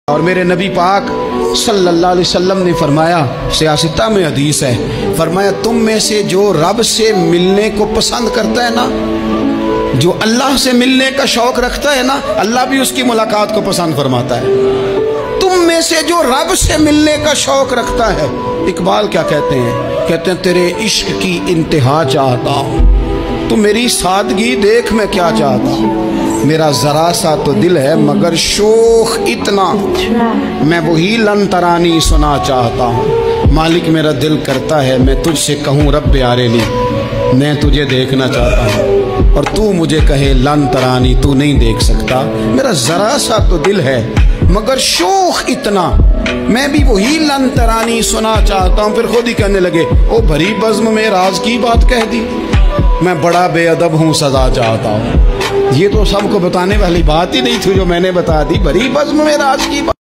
اور میرے نبی پاک صلی اللہ علیہ وسلم نے فرمایا، سیاستہ میں حدیث ہے، فرمایا تم میں سے جو رب سے ملنے کو پسند کرتا ہے نا، جو اللہ سے ملنے کا شوق رکھتا ہے نا، اللہ بھی اس کی ملاقات کو پسند فرماتا ہے۔ تم میں سے جو رب سے ملنے کا شوق رکھتا ہے، اقبال کیا کہتے ہیں؟ کہتے ہیں تیرے عشق کی انتہا چاہتا ہوں، تو میری سادگی دیکھ میں کیا چاہتا ہوں، میرا ذرا سا تو دل ہے مگر شوق اتنا، میں وہی لن ترانی سنا چاہتا ہوں، مالک میرا دل کرتا ہے میں تجھ سے کہوں رب آرینی، میں تجھے دیکھنا چاہتا ہوں، اور تو مجھے کہے لن ترانی، تو نہیں دیکھ سکتا، میرا ذرا سا تو دل ہے مگر شوق اتنا، میں بھی وہی لن ترانی سنا چاہتا ہوں۔ پھر خود ہی کہنے لگے، او بھری بزم میں راز کی بات کہہ دی، میں بڑا بے ادب ہوں سزا چاہتا ہوں۔ یہ تو سب کو بتانے والی بات ہی نہیں تھی جو میں نے بتا دی، بھری بزم میں راز کی بات۔